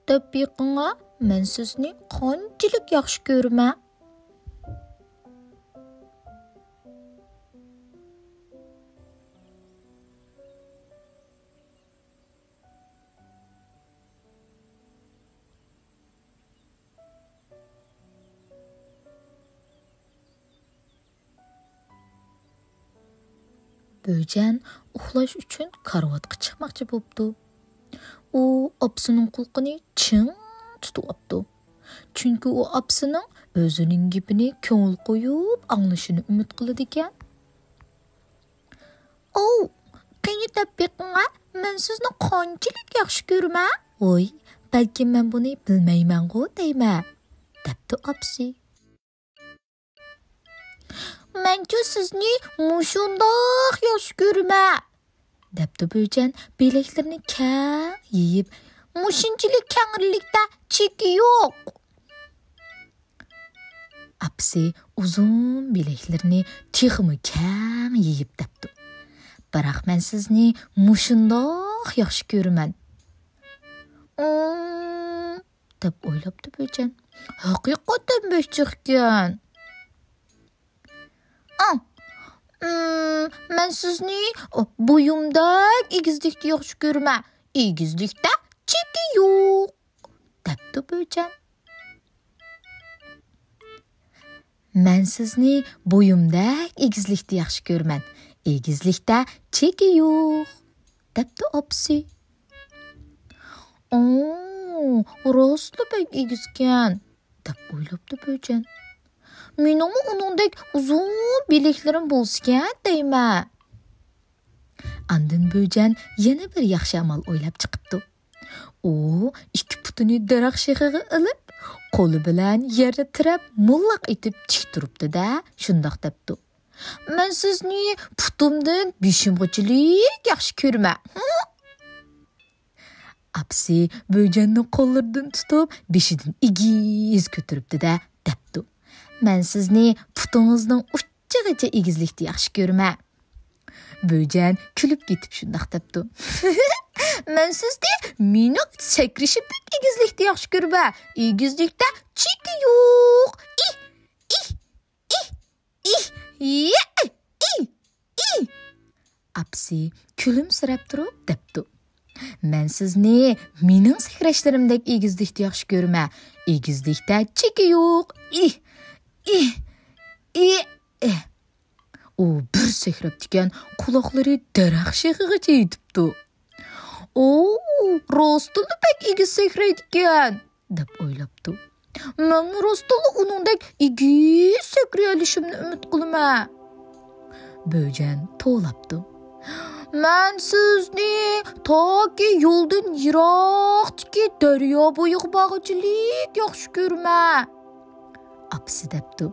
deb yiqinga, men sizni qanchalik yaxshi ko'raman. Böjen uxlash uchun karvatga chiqmoqchi bo'pti. U opsining qulqini ching tutib oldi. Chunki u opsining o'zining gapini ko'ngil qo'yib anglashini umid qiladi ekan. "Oh, qani deb beqinga, men sizni qanchalik yaxshi ko'raman. Voy, balki men buni bilmayman-ku deyman," debdi opsi. "Men-ku sizni mushundoq yaxshi ko'raman," debdi Böjen bileklarini keng yeyib, "Mushunchalik kenglikda cheki yo'q." Apsi uzun bileklarini texmi keng yeyib debdi. "Biroq men sizni mushundoq yaxshi ko'raman." deb o'ylabdi Böjen. "Haqiqatan bechchiqkan. Men sizni bo'yimdek egizlikni yaxshi ko'raman. Egizlikda cheki yo'q," debdi Böjen. "Men sizni bo'yimdek egizlikni yaxshi ko'raman. Egizlikda cheki yo'q," debdi opsi. "Rostla bek egizkan," deb o'ylabdi Böjen. "Mening uningdek uzun bileklarim bo'lsa-kan deyman." Andin Böjen yana bir yaxshi amal o'ylab chiqibdi. U ikki putini daraxt shexig'iga ilib, qo'li bilan yerni tirab, mullaq etib tik turibdi-da, shundoq debdi. "Men sizni putimdan beshimgachilik yaxshi ko'raman." Apsi Böjenning qo'llaridan tutib, beshidan egiz ko'taribdi-da, debdi. "Men sizni putingizning uchigacha egizlikni yaxshi ko'raman." Böjen kulib ketib shundoq debdi. "Men sizni mening sakrishib egizlikni yaxshi ko'raman. Egizlikda cheki yo'q. Apsi kulimsirab turib debdi. "Men sizni mening sakrashlarimdek egizlikni yaxshi ko'raman. Egizlikda cheki yo'q. U bir sakrab tikan quloqlari daraxt shexig'icha yetibdi. "Rostla bek egiz sakraydi ekan," deb o'ylabdi. "Men rostla uningdek egiz sakray olishimni umid qilaman." Böjen to'labdi. "Men sizni toki yo'ldan yiroqdagi daryo bo'yiga borg'ichilik yaxshi ko'raman," apsi debdi.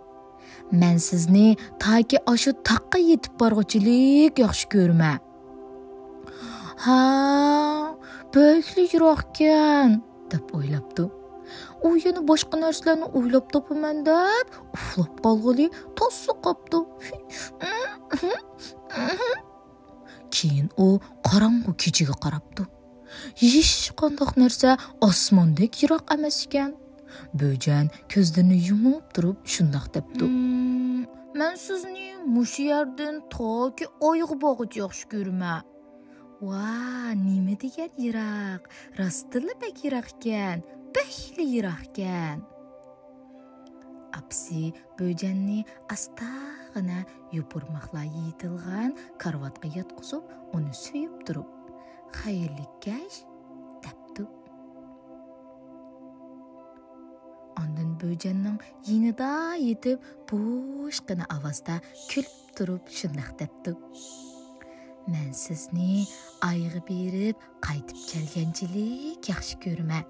"Men sizni toki ashu taqqa yetib borg'ichilik yaxshi ko'raman." "Ha, bekli yiroqkan," deb o'ylabdi. U yana boshqa narsalarni o'ylab topaman deb uxlab qolg'ili to'ssi qopdi. Keyin u qorong'u kechaga qarabdi. Hech qanday narsa osmondek yiroq emas ekan. Böjen ko'zlarini yumib turib shundoq debdi. "Men sizni mushu yerdan toki oyga bog'icha yaxshi ko'raman." "Va, nima degan yiroq? Rostla bek yiroq ekan. Bekli yiroq ekan." Apsi Böjenni astag'ina yupurmoqlar yetilgan karvatga yotqizib, uni suyib turib, "Xayrli kash," debdi. Ondan Böjenning yinida yetib, bo'shqina ovozda kulib turib shundoq debdi. "Men sizni oyga berib qaytib kelganchilik yaxshi ko'raman."